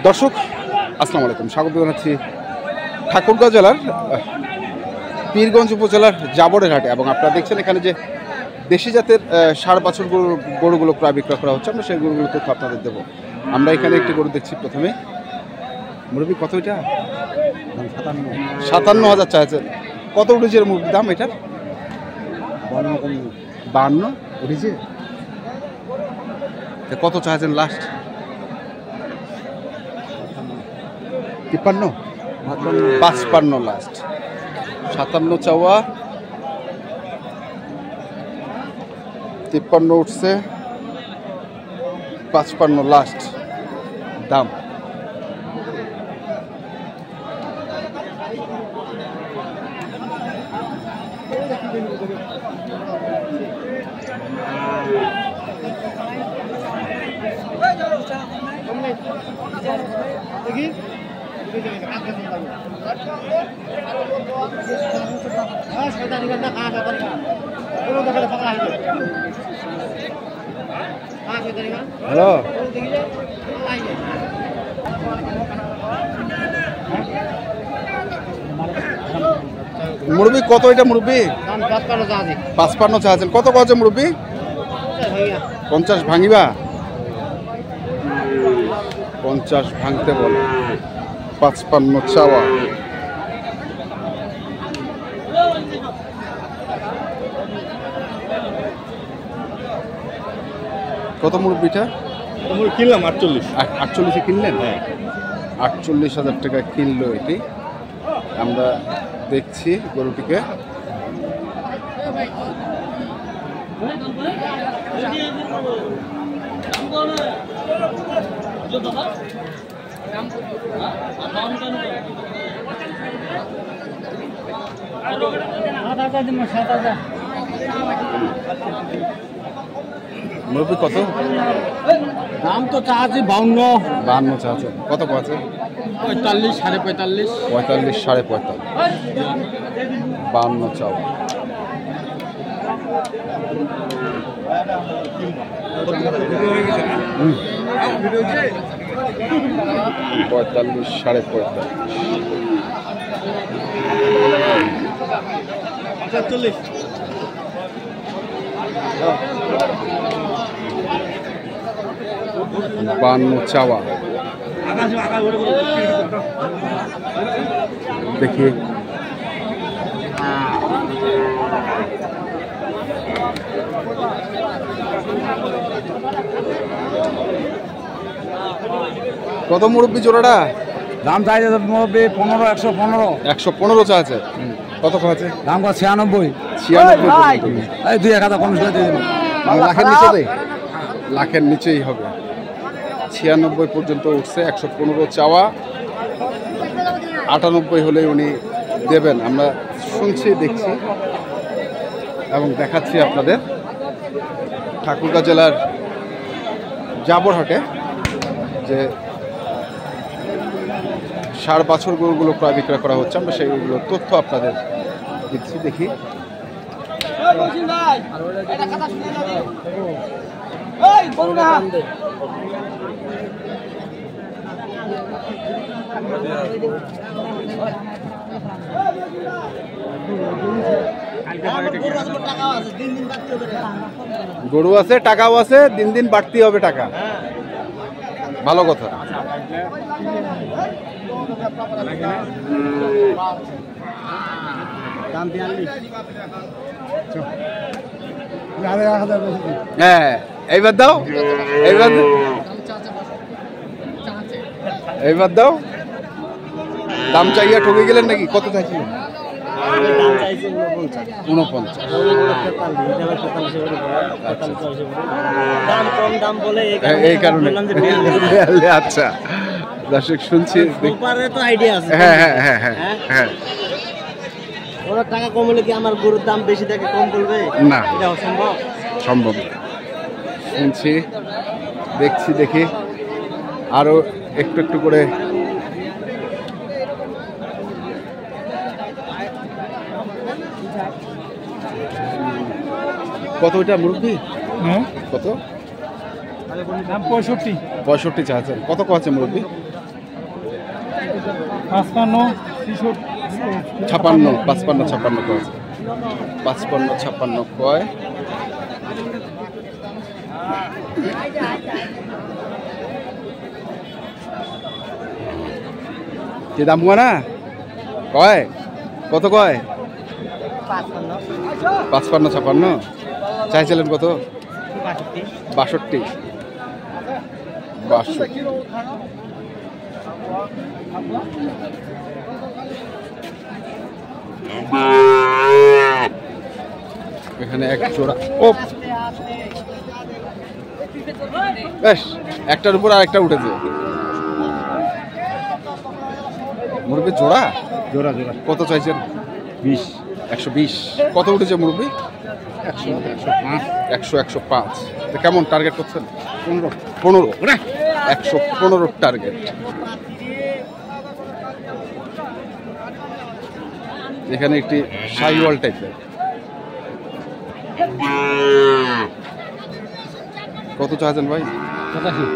দর্শক আসসালামু আলাইকুম, স্বাগত জানাচ্ছি ঠাকুরগাঁও জেলার পীরগঞ্জ উপজেলার জাবরের হাটে। এবং আপনারা দেখছেন এখানে যে দেশি জাতের ষাঁড় বাছুর গরুগুলো প্রায় বিক্রয় করা হচ্ছে। আমরা সেই গরুগুলো তথ্য আপনাদের দেবো। আমরা এখানে একটি গরু দেখছি। প্রথমে মুরব্বী কত এটা? 57,000 চাইছেন। কত উঠেছে মুরগির দাম এটার? 52 উঠেছে। কত চাইছেন লাস্ট? 53, 55 লাস্ট। 57 চাওয়া, 53 উঠছে, 55 লাস্ট দাম। হ্যালো, মুরব্বী কত এটা? মুরব্বী 55 চাচ্ছেন। কত কত মুরব্বী? 50 ভাঙিবা? 50 ভাঙতে বলে, 55 চাওয়া। কত মুরব্বীটা কিনলাম? 48। 48 কিনলেন? হ্যাঁ, 48,000 টাকা কিনলো এটি। আমরা দেখছি গরুটিকে। মুরব্বী কত দাম তো চাচ্ছি 52। 52 চাচ্ছে। কত আছে? 45, 45.5। 45, 45.5, 52 চাও। পঁয়তাল্লিশ, 45.5। 52 চাওয়া। দেখি কত মুরব্বী জোড়াটা? দাম চাইছে মুরব্বী 15, 115। 115 চা আছে। কত আছে দাম? 96। 96। এই 2-1 কম দিয়ে দেবো। লাখের নিচে দেয়? লাখের নিচেই হবে। 96 পর্যন্ত উঠছে। 115 চাওয়া, 98 হলে উনি দেবেন। আমরা শুনছি, দেখছি এবং দেখাচ্ছি আপনাদের ঠাকুরগাঁও জেলার জাবরহাটে যে ষাঁড় বাছুর গরুগুলো প্রায় বিক্রয় করা হচ্ছে। আমরা সেইগুলোর তথ্য আপনাদের দিচ্ছি। দেখি গরু আছে, টাকাও আছে, দিন দিন বাড়তি হবে টাকা। ভালো কথা। হ্যাঁ, এইবার দাও, এইবার দাও। দাম চাইয়া ঠকে গেলেন নাকি? কত চাইছিল? 49। এই কারণে। আচ্ছা দর্শক শুনছি। হ্যাঁ হ্যাঁ হ্যাঁ হ্যাঁ হ্যাঁ। ওনার টাকা কম হলে কি আমার গরুর দাম বেশি থেকে কম বলবে? না, এটা অসম্ভব। সম্ভব। শুনছি, দেখছি, দেখি আরো একটু একটু করে। কত ওইটা মুরব্বী? কত? দাম 65 65 চাচ্ছেন। কত কছে মুরব্বী? 55 56 55 56 কছে 55 56 কয়। কি দাম হুয়া না কয়? কত কয়? 55 56 চাইছিলেন কত? 62 62। এখানে এক জোড়া ও বেশ, একটার উপর আরেকটা উঠেছে। মুরব্বী জোড়া জোড়া জোড়া কত চাইছেন? 20 120। কত উঠেছে মুরব্বী? 100 105 100 105। তো কেমন টার্গেট করছেন? 15 15 115 টার্গেট। এখানে একটি শাইওয়াল টাইপের। কত চাচ্ছেন ভাই? 85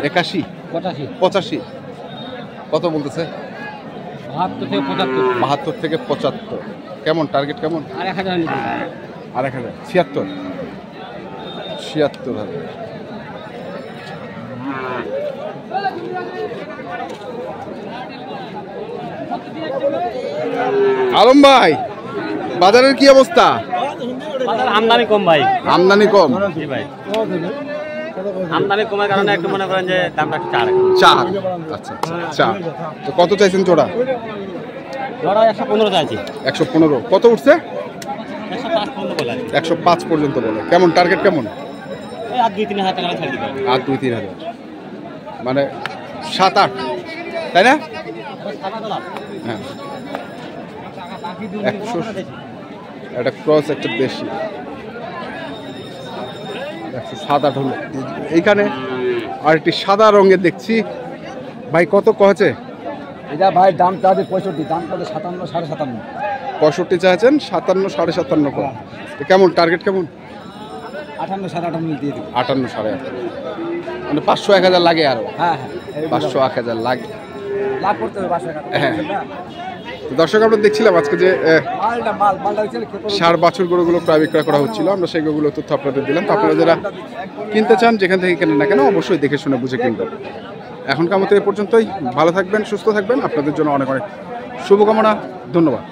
81 85 85। কত বলতেছে? 72 থেকে 75 72 থেকে 75। কেমন টার্গেট কেমন? আর 1000 নিতে আর 1000 76 76,000। আলম ভাই, বাজারের কি অবস্থা? আমদানি কম ভাই। আমদানি কম। জি ভাই, আমদানি কমের কারণে একটু মনে করেন যে দামটা একটু চার। আচ্ছা চার। তো কত চাইছেন জোড়া? ধরো 115 চাইছি। 115। কত উঠছে? 105 পর্যন্ত বলে। 105 পর্যন্ত বলে। কেমন টার্গেট কেমন? এই আর 2-3 হাজার টাকা ছাড় দিতে হবে। আর 2-3 হাজার, মানে 7-8, তাই না? হ্যাঁ, 100 একটা ক্রস একটা দেশি 107-8 হলো। এইখানে আর একটি সাদা রঙের দেখছি ভাই, কত কয়েছে? এটা ভাই দাম চাচ্ছে 65, দাম কত 57 57.5 65 চাইছেন, 57 57.5 কম। তো কেমন টার্গেট কেমন? 58 58.5 দিয়ে দেব। 58 58.5, মানে 500 1000 লাগে আরো। হ্যাঁ 500 1000 লাগে। লাভ করতে হবে 500 টাকা। হ্যাঁ। তো দর্শক, আমরা দেখছিলাম আজকে যে মালটা হচ্ছে ষাঁড় বাছুর গরুগুলো ক্রয় বিক্রয় করা হচ্ছিল, আমরা সেই গরুগুলো তথ্য আপনাদের দিলাম। তো আপনারা যারা কিনতে চান, যেখান থেকে কেনেন না কেন, অবশ্যই দেখে শুনে বুঝে কিনবেন। এখনকার মতো এ পর্যন্তই। ভালো থাকবেন, সুস্থ থাকবেন। আপনাদের জন্য অনেক অনেক শুভকামনা। ধন্যবাদ।